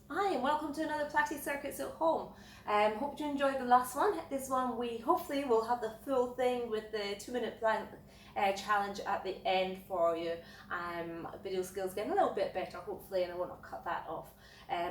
Hi and welcome to another Pilates Circuits at home. Hope you enjoyed the last one. This one we hopefully will have the full thing with the 2-minute plank challenge at the end for you. Video skills getting a little bit better hopefully, and I won't cut that off.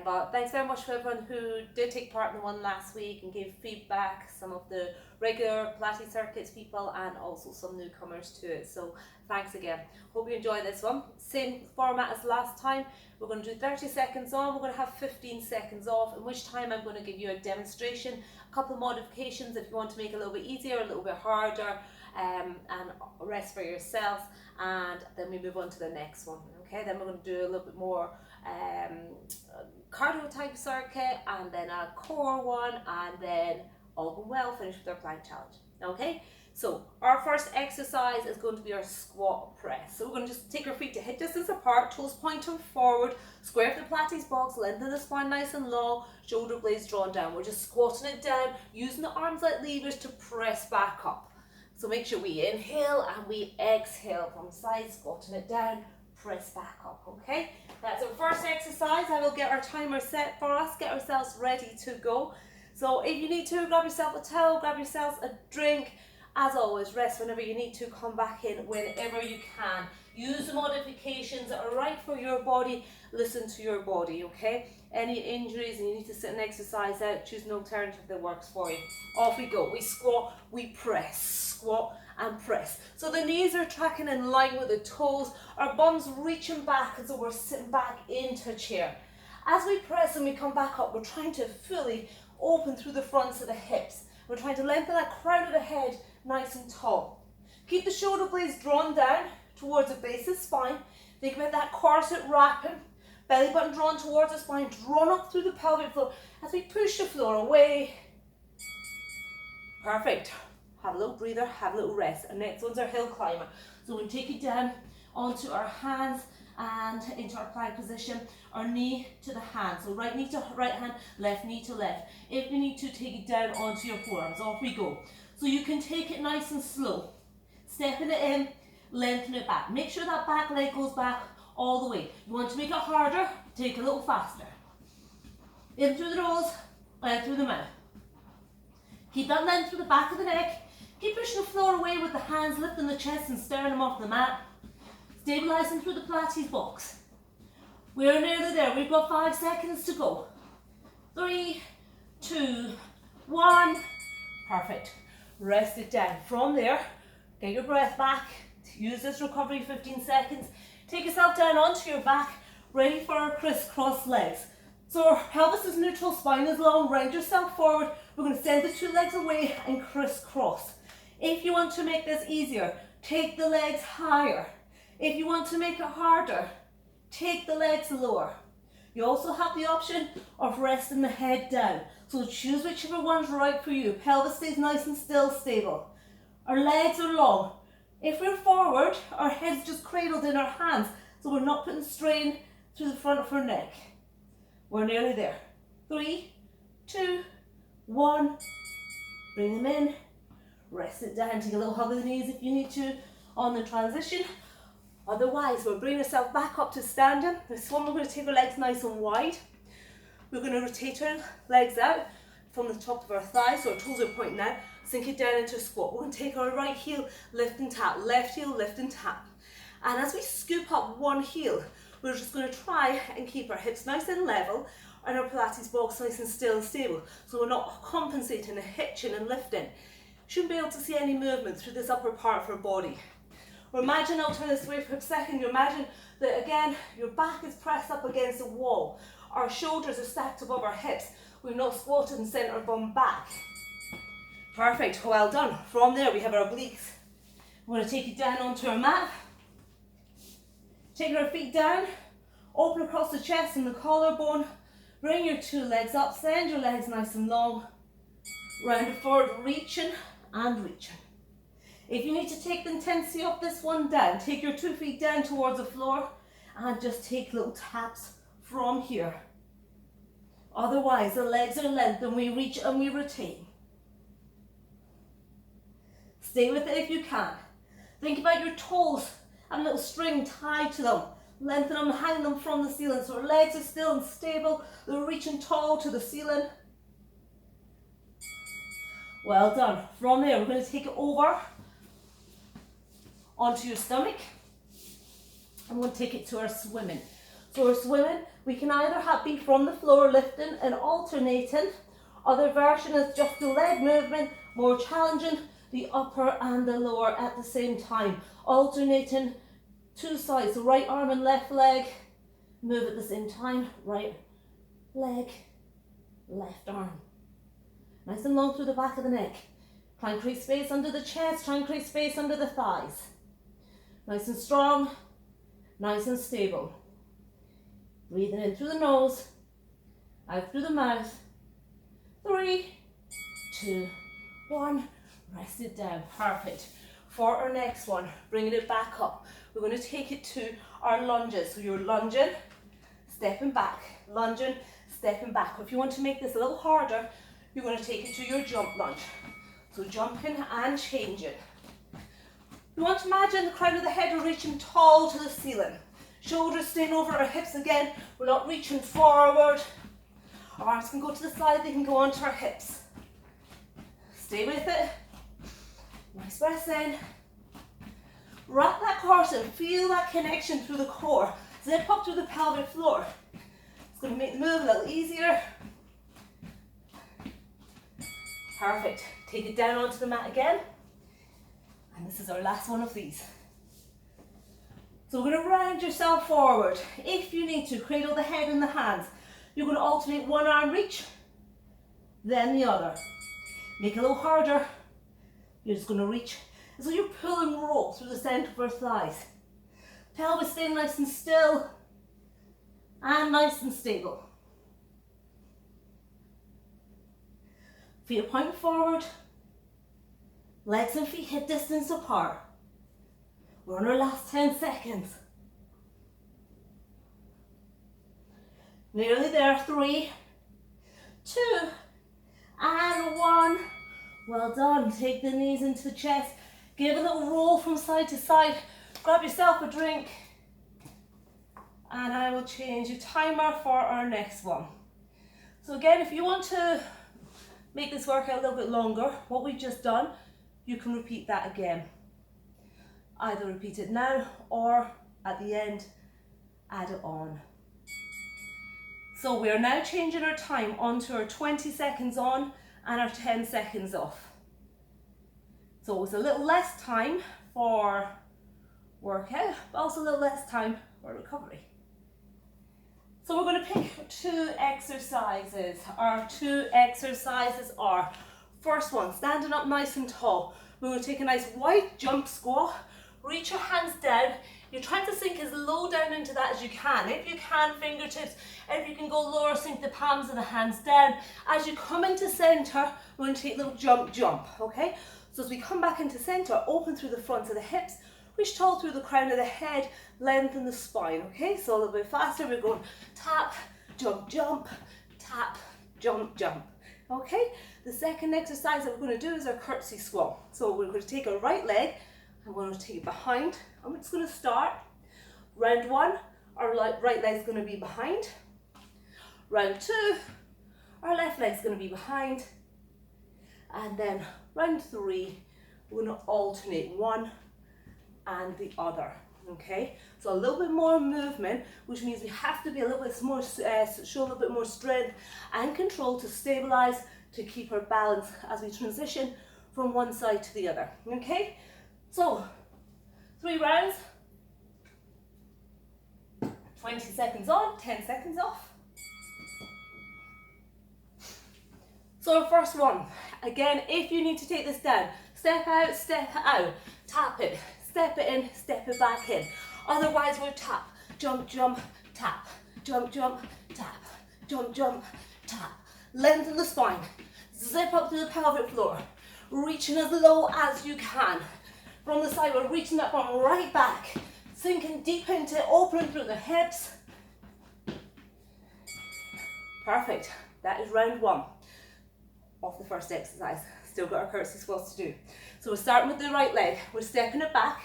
But thanks very much for everyone who did take part in the one last week and gave feedback, some of the regular Pilates Circuits people and also some newcomers to it. So thanks again. Hope you enjoy this one. Same format as last time. We're going to do 30 seconds on, we're going to have 15 seconds off, in which time I'm going to give you a demonstration, a couple of modifications if you want to make it a little bit easier, a little bit harder, and rest for yourself, and then we move on to the next one. Okay, then we're going to do a little bit more cardio type circuit, and then a core one, and then all going well, finish with our plank challenge. Okay, so our first exercise is going to be our squat press. So we're going to just take our feet to hip distance apart, toes pointing forward, square up the Pilates box, lengthen the spine nice and long, shoulder blades drawn down. We're just squatting it down, using the arms like levers to press back up. So make sure we inhale and we exhale from side, squatting it down, press back up, okay? That's our first exercise. I will get our timer set for us, get ourselves ready to go. So if you need to, grab yourself a towel, grab yourself a drink. As always, rest whenever you need to, come back in whenever you can. Use the modifications that are right for your body. Listen to your body, okay? Any injuries and you need to sit and exercise out, choose an alternative that works for you. Off we go. We squat, we press, squat and press. So the knees are tracking in line with the toes. Our bum's reaching back as though we're sitting back into a chair. As we press and we come back up, we're trying to fully open through the fronts of the hips. We're trying to lengthen that crown of the head nice and tall. Keep the shoulder blades drawn down towards the base of the spine. Think about that corset wrapping, belly button drawn towards the spine, drawn up through the pelvic floor as we push the floor away. Perfect. Have a little breather, have a little rest. And next one's our hill climber. So we'll take it down onto our hands and into our plank position, our knee to the hand. So right knee to right hand, left knee to left. If you need to, take it down onto your forearms. Off we go. So you can take it nice and slow. Stepping it in, lengthen it back. Make sure that back leg goes back all the way. You want to make it harder, take it a little faster. In through the nose, out through the mouth. Keep that length through the back of the neck. Keep pushing the floor away with the hands, lifting the chest and sternum off the mat. Stabilising through the Pilates box. We're nearly there. We've got 5 seconds to go. 3, 2, 1. Perfect. Rest it down. From there, get your breath back. Use this recovery 15 seconds. Take yourself down onto your back, ready for our crisscross legs. So our pelvis is neutral, spine is long, round yourself forward. We're going to send the 2 legs away and crisscross. If you want to make this easier, take the legs higher. If you want to make it harder, take the legs lower. You also have the option of resting the head down. So choose whichever one's right for you. Pelvis stays nice and still, stable. Our legs are long. If we're forward, our head's just cradled in our hands, so we're not putting strain through the front of our neck. We're nearly there. 3, 2, 1. Bring them in. Rest it down. Take a little hug of the knees if you need to on the transition. Otherwise, we'll bring ourselves back up to standing. This one, we're going to take our legs nice and wide. We're going to rotate our legs out from the top of our thighs, so our toes are pointing out. Sink it down into a squat. We're going to take our right heel, lift and tap. Left heel, lift and tap. And as we scoop up one heel, we're just going to try and keep our hips nice and level and our Pilates box nice and still and stable. So we're not compensating and hitching and lifting. Shouldn't be able to see any movement through this upper part of our body. Or imagine, I'll turn this way for a second, you imagine that again, your back is pressed up against the wall. Our shoulders are stacked above our hips. We've not squatted and sent our bum back. Perfect, well done. From there we have our obliques. We're going to take it down onto our mat. Take our feet down, open across the chest and the collarbone. Bring your 2 legs up, send your legs nice and long. Round and forward, reaching and reaching. If you need to take the intensity of this one down, take your 2 feet down towards the floor and just take little taps from here. Otherwise, the legs are lengthened, we reach and we retain. Stay with it if you can. Think about your toes and a little string tied to them. Lengthen them, hang them from the ceiling. So our legs are still and stable. They're reaching tall to the ceiling. Well done. From there, we're going to take it over onto your stomach. And we'll take it to our swimming. So our swimming, we can either be from the floor lifting and alternating. Other version is just the leg movement, more challenging, the upper and the lower at the same time. Alternating two sides, so right arm and left leg, move at the same time, right leg, left arm. Nice and long through the back of the neck. Try and create space under the chest, try and create space under the thighs. Nice and strong, nice and stable. Breathing in through the nose, out through the mouth. 3, 2, 1. Rest it down. Perfect. For our next one, bringing it back up, we're going to take it to our lunges. So you're lunging, stepping back, lunging, stepping back. If you want to make this a little harder, you're going to take it to your jump lunge. So jumping and changing. You want to imagine the crown of the head are reaching tall to the ceiling. Shoulders staying over our hips again. We're not reaching forward. Our arms can go to the side, they can go onto our hips. Stay with it. Nice breath in. Wrap that core in. Feel that connection through the core. Zip up through the pelvic floor. It's going to make the move a little easier. Perfect. Take it down onto the mat again. And this is our last one of these. So we're going to round yourself forward. If you need to, cradle the head in the hands. You're going to alternate one arm reach, then the other. Make it a little harder. You're just going to reach. So you're pulling roll through the centre of our thighs. Pelvis staying nice and still and nice and stable. Feet are pointing forward. Legs and feet hip distance apart. We're on our last 10 seconds. Nearly there. 3, 2, and 1. Well done. Take the knees into the chest. Give a little roll from side to side. Grab yourself a drink. And I will change your timer for our next one. So again, if you want to make this workout a little bit longer, what we've just done, you can repeat that again. Either repeat it now or at the end, add it on. So we're now changing our time onto our 20 seconds on and our 10 seconds off. So it's a little less time for workout, but also a little less time for recovery. So we're going to pick 2 exercises. Our 2 exercises are, first one, standing up nice and tall. We're going to take a nice wide jump squat. Reach your hands down. You're trying to sink as low down into that as you can. If you can, fingertips. If you can go lower, sink the palms of the hands down. As you come into center, we're going to take a little jump, okay? So as we come back into center, open through the front of the hips, reach tall through the crown of the head, lengthen the spine, okay? So a little bit faster, we're going tap, jump, jump, tap, jump, jump, okay? The second exercise that we're going to do is our curtsy squat. So we're going to take our right leg, and we're going to take it behind. I'm just going to start. Round 1, our right leg's going to be behind. Round 2, our left leg's going to be behind. And then round 3, we're going to alternate one and the other. Okay, so a little bit more movement, which means we have to be a little bit more, show a little bit more strength and control to stabilize, to keep our balance as we transition from one side to the other. Okay, so 3 rounds, 20 seconds on, 10 seconds off. So our first one, again, if you need to take this down, step out, tap it, step it in, step it back in. Otherwise we'll tap, jump, jump, tap, jump, jump, tap, jump, jump, tap. Lengthen the spine, zip up to the pelvic floor, reaching as low as you can. From the side, we're reaching that arm right back, sinking deep into it, opening through the hips. Perfect, that is round 1 of the first exercise. Still got our curtsy squats to do. So we're starting with the right leg, we're stepping it back,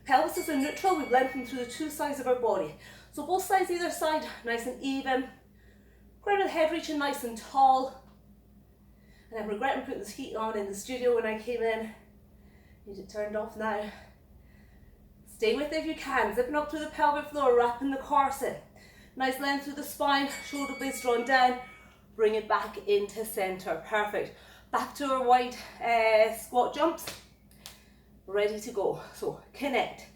Pelvis is in neutral, we've lengthened through the two sides of our body. So both sides either side, nice and even. Crown of the head reaching nice and tall. And I'm regretting putting this heat on in the studio when I came in. Need it turned off now. Stay with it if you can, zipping up through the pelvic floor, wrapping the corset. Nice length through the spine, shoulder blades drawn down. Bring it back into center, perfect. Back to our wide squat jumps. Ready to go, so connect.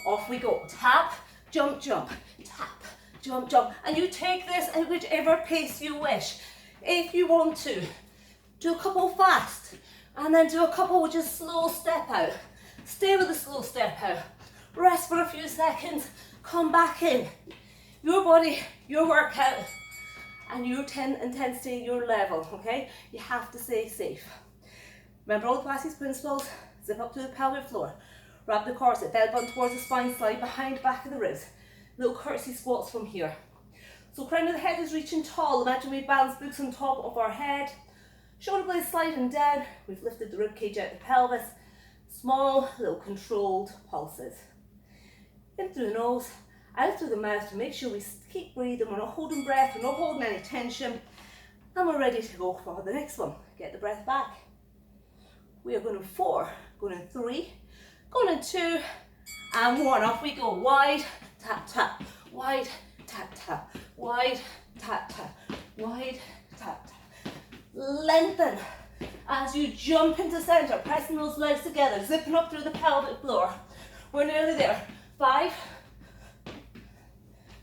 Off we go, tap, jump, jump, tap, jump, jump. And you take this at whichever pace you wish. If you want to, do a couple fast, and then do a couple with just slow step out. Stay with the slow step out. Rest for a few seconds, come back in. Your body, your workout, and your intensity, your level, okay? You have to stay safe. Remember all the Pilates principles, zip up to the pelvic floor, wrap the corset, belly button towards the spine, slide behind, back of the ribs. Little curtsy squats from here. So crown of the head is reaching tall. Imagine we balance boots on top of our head. Shoulder blades sliding down. We've lifted the rib cage out the pelvis. Small, little controlled pulses. In through the nose, out through the mouth to make sure we keep breathing. We're not holding breath, we're not holding any tension. And we're ready to go for the next one. Get the breath back. We are going in 4, going in 3, going in 2, and 1. Off we go. Wide, tap, tap. Wide, tap, tap. Wide, tap, tap. Wide, tap, tap. Lengthen as you jump into center, pressing those legs together, zipping up through the pelvic floor. We're nearly there. 5.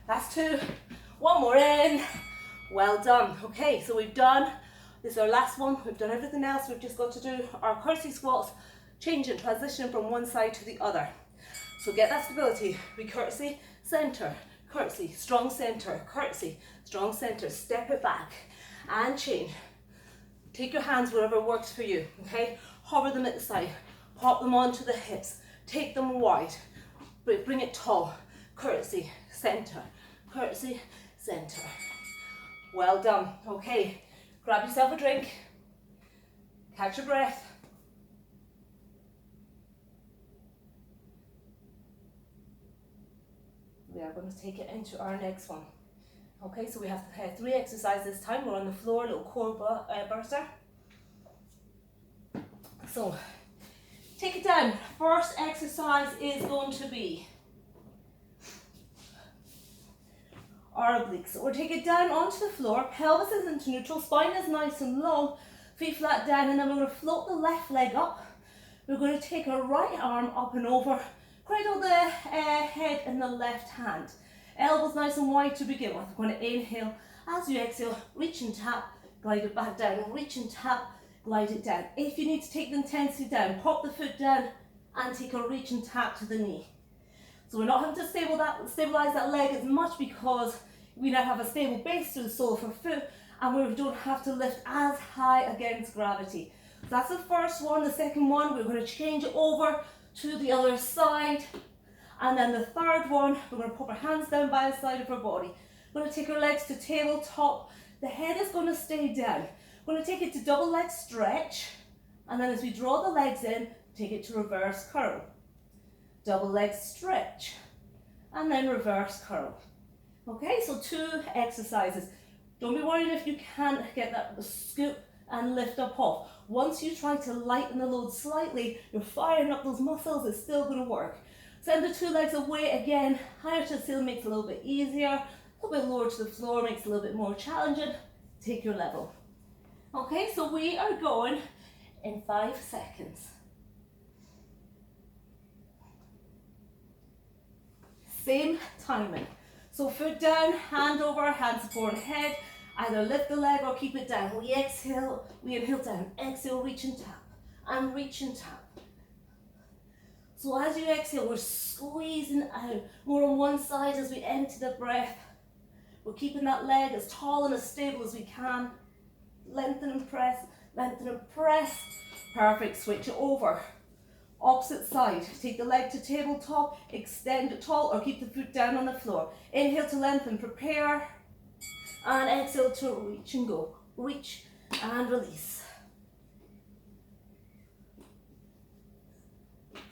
That's 2. 1 more in. Well done. Okay, so we've done, this is our last one. We've done everything else. We've just got to do our curtsy squats, changing, transitioning from one side to the other. So get that stability. We curtsy, center, curtsy, strong center, curtsy, strong center. Step it back and change. Take your hands wherever works for you, okay? Hover them at the side. Pop them onto the hips. Take them wide. Bring it tall. Curtsy, center, curtsy, center. Well done. Okay, grab yourself a drink. Catch your breath. We are going to take it into our next one. Okay, so we have 3 exercises this time. We're on the floor, little core burster. So, take it down. First exercise is going to be our obliques. So we'll take it down onto the floor, pelvis is into neutral, spine is nice and long, feet flat down, and then we're going to float the left leg up. We're going to take our right arm up and over, cradle the head in the left hand. Elbows nice and wide to begin with. We're going to inhale. As you exhale, reach and tap, glide it back down. Reach and tap, glide it down. If you need to take the intensity down, pop the foot down and take a reach and tap to the knee. So we're not having to stabilize that leg as much because we now have a stable base to the sole of our foot and we don't have to lift as high against gravity. So that's the first one. The second one, we're going to change it over to the other side. And then the third one, we're going to pop our hands down by the side of our body. We're going to take our legs to tabletop. The head is going to stay down. We're going to take it to double leg stretch. And then as we draw the legs in, take it to reverse curl. Double leg stretch. And then reverse curl. Okay, so 2 exercises. Don't be worried if you can't get that scoop and lift up off. Once you try to lighten the load slightly, you're firing up those muscles, it's still going to work. Send the 2 legs away again. Higher to the ceiling makes it a little bit easier. A little bit lower to the floor makes it a little bit more challenging. Take your level. Okay, so we are going in 5 seconds. Same timing. So foot down, hand over, hand supporting head. Either lift the leg or keep it down. We exhale, we inhale down. Exhale, reach and tap. And reach and tap. So as you exhale, we're squeezing out. More on one side as we empty the breath. We're keeping that leg as tall and as stable as we can. Lengthen and press, lengthen and press. Perfect, switch it over. Opposite side, take the leg to tabletop, extend it tall or keep the foot down on the floor. Inhale to lengthen, prepare. And exhale to reach and go. Reach and release.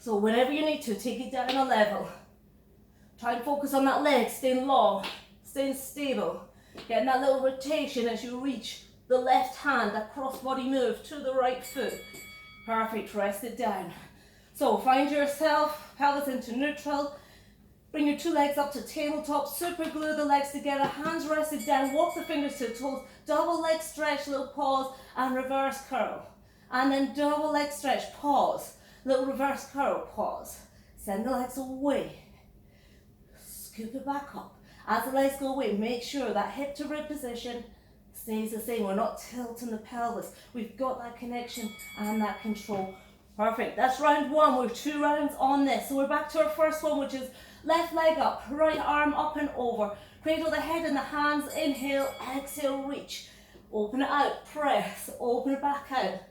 So whenever you need to, take it down a level. Try and focus on that leg, staying long, staying stable. Getting that little rotation as you reach the left hand, that cross-body move to the right foot. Perfect, rest it down. So find yourself, pelvis into neutral. Bring your two legs up to tabletop, super glue the legs together, hands rested down, walk the fingers to the toes, double leg stretch, little pause, and reverse curl. And then double leg stretch, pause, little reverse curl, pause. Send the legs away. Scoop it back up. As the legs go away, make sure that hip to rib position stays the same. We're not tilting the pelvis. We've got that connection and that control. Perfect. That's round one. We have 2 rounds on this. So we're back to our first one, which is left leg up, right arm up and over. Cradle the head in the hands. Inhale, exhale, reach. Open it out, press, open it back out.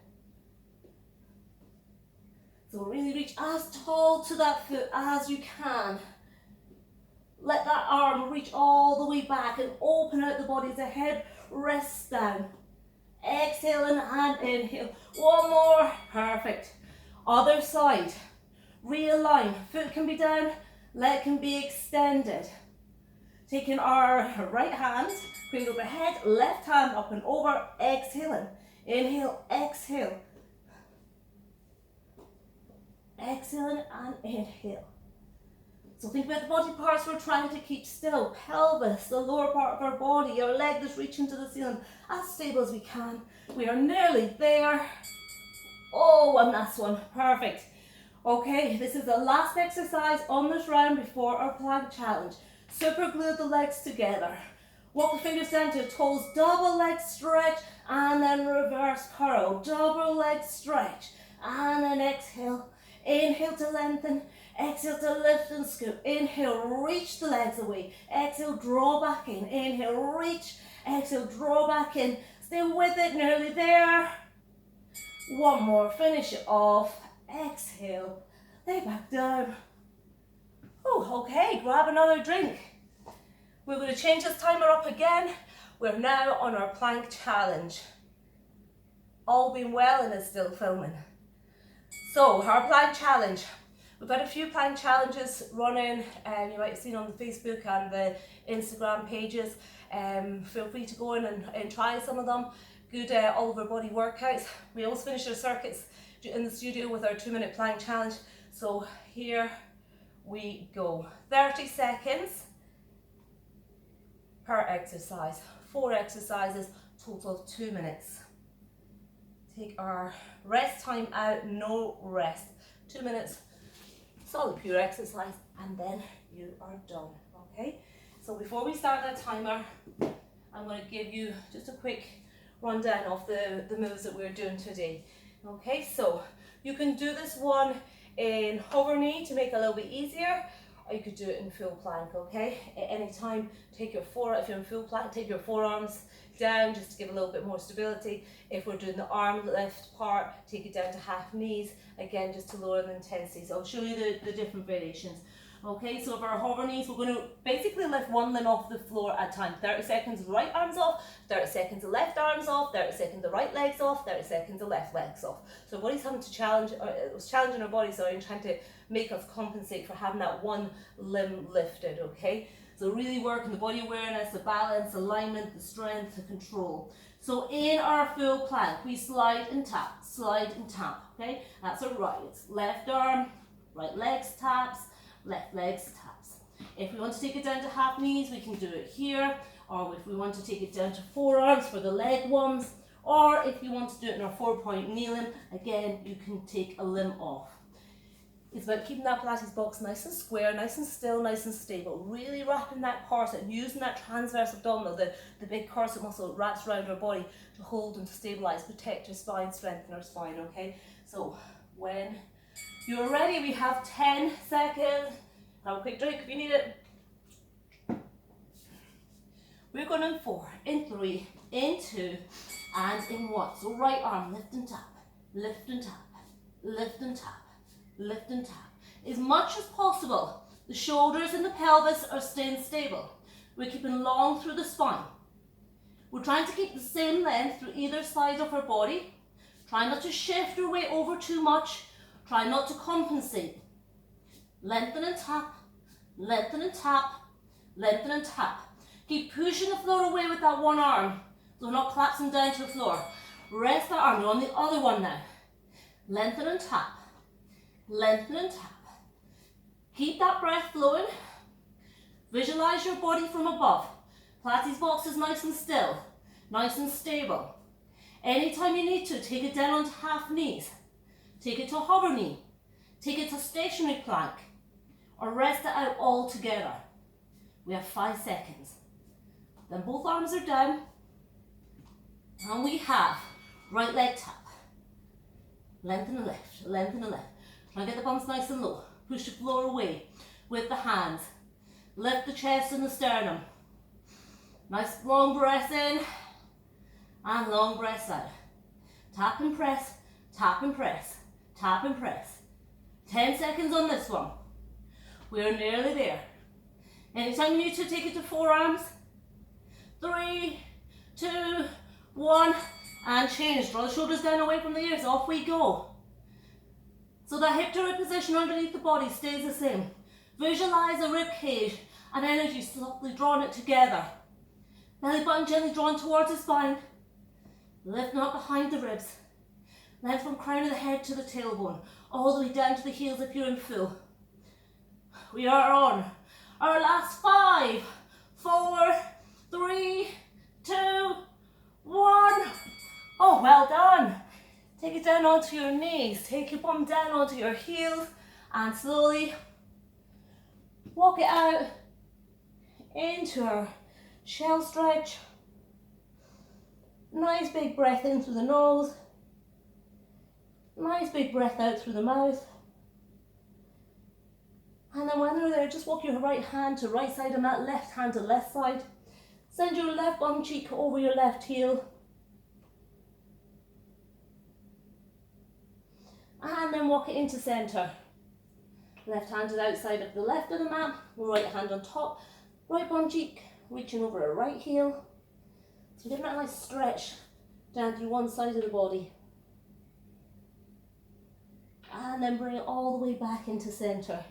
So really reach as tall to that foot as you can. Let that arm reach all the way back and open out the body as the head rests down. Exhale and inhale. One more. Perfect. Other side. Realign. Foot can be down, leg can be extended. Taking our right hand, cradle the head, left hand up and over, exhaling. Inhale, exhale. Exhaling and inhale. So think about the body parts we're trying to keep still. Pelvis, the lower part of our body, our leg that's reaching to the ceiling, as stable as we can. We are nearly there. Oh, and that's one. Perfect. Okay, this is the last exercise on this round before our plank challenge. Super glue the legs together. Walk the fingers down to the toes, double leg stretch, and then reverse curl. Double leg stretch, and then exhale. Inhale to lengthen. Exhale to lift and scoop. Inhale, reach the legs away. Exhale, draw back in. Inhale, reach. Exhale, draw back in. Stay with it, nearly there. One more, finish it off. Exhale, lay back down. Oh, okay, grab another drink. We're going to change this timer up again. We're now on our plank challenge. All being well and it's still filming. So, our plank challenge. We've had a few plank challenges running, you might have seen on the Facebook and the Instagram pages. Feel free to go in and try some of them. Good all over body workouts. We always finish our circuits in the studio with our 2-minute plank challenge. So here we go. 30 seconds per exercise. 4 exercises, total of 2 minutes. Take our rest time out, no rest. 2 minutes. Solid pure exercise, and then you are done. Okay, so before we start that timer, I'm going to give you just a quick rundown of the moves that we're doing today. Okay, so you can do this one in hover knee to make it a little bit easier, or you could do it in full plank. Okay, at any time, take your if you're in full plank, take your forearms down just to give a little bit more stability. If we're doing the arm lift part, take it down to half knees, again just to lower the intensity. So I'll show you the different variations. Okay, so for our hover knees, we're going to basically lift one limb off the floor at a time. 30 seconds the right arms off, 30 seconds the left arms off, 30 seconds the right legs off, 30 seconds the left legs off. So body's having to challenging our body, sorry, and trying to make us compensate for having that one limb lifted, okay? So really working the body awareness, the balance, alignment, the strength, the control. So in our full plank, we slide and tap, okay? That's our right. It's left arm, right legs taps, left legs taps. If we want to take it down to half knees, we can do it here. Or if we want to take it down to forearms for the leg ones. Or if you want to do it in our 4-point kneeling, again, you can take a limb off. It's about keeping that Pilates box nice and square, nice and still, nice and stable. Really wrapping that corset and using that transverse abdominal, the big corset muscle that wraps around our body to hold and to stabilize, protect our spine, strengthen our spine, okay? So when you're ready, we have 10 seconds. Have a quick drink if you need it. We're going in 4, in 3, in 2, and in 1. So right arm, lift and tap, lift and tap, lift and tap. Lift and tap. As much as possible, the shoulders and the pelvis are staying stable. We're keeping long through the spine. We're trying to keep the same length through either side of our body. Try not to shift our weight over too much. Try not to compensate. Lengthen and tap, lengthen and tap, lengthen and tap. Keep pushing the floor away with that one arm, so we're not collapsing down to the floor. Rest that arm, you're on the other one now. Lengthen and tap, lengthen and tap. Keep that breath flowing. Visualize your body from above. Pilates box is nice and still, nice and stable. Anytime you need to, take it down onto half knees. Take it to a hover knee. Take it to stationary plank. Or rest it out all together. We have 5 seconds. Then both arms are down. And we have right leg tap. Lengthen the left, lengthen the left. Try and get the bums nice and low. Push the floor away with the hands. Lift the chest and the sternum. Nice long breath in and long breath out. Tap and press, tap and press, tap and press. 10 seconds on this one. We're nearly there. Anytime you need to, take it to forearms. 3, 2, 1, and change. Draw the shoulders down away from the ears. Off we go. So that hip to rib position underneath the body stays the same. Visualize a rib cage and energy softly drawing it together. Belly button gently drawn towards the spine. Lifting up behind the ribs. Then from crown of the head to the tailbone. All the way down to the heels if you're in full. We are on our last 5, 4, 3, 2, 1. Oh, well done. Take it down onto your knees. Take your bum down onto your heels and slowly walk it out into our shell stretch. Nice big breath in through the nose. Nice big breath out through the mouth. And then when you're there, just walk your right hand to right side of mat, left hand to left side. Send your left bum cheek over your left heel. And then walk it into center. Left hand is outside of the left of the mat, right hand on top, right bum cheek reaching over a right heel. So give that a nice stretch down through one side of the body. And then bring it all the way back into center.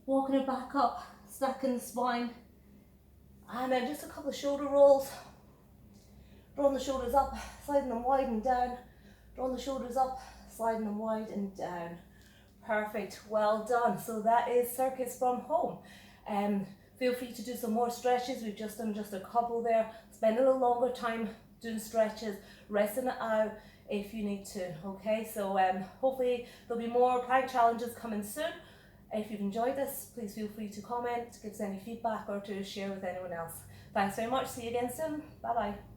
Walking it back up, stacking the spine. And then just a couple of shoulder rolls. Drawing the shoulders up, sliding them wide and down. Drawing the shoulders up, sliding them wide and down. Perfect, well done. So that is circuits from home. Feel free to do some more stretches. We've just done just a couple there. Spend a little longer time doing stretches, resting it out if you need to, okay? So hopefully there'll be more plank challenges coming soon. If you've enjoyed this, please feel free to comment, give us any feedback or to share with anyone else. Thanks very much, see you again soon, bye bye.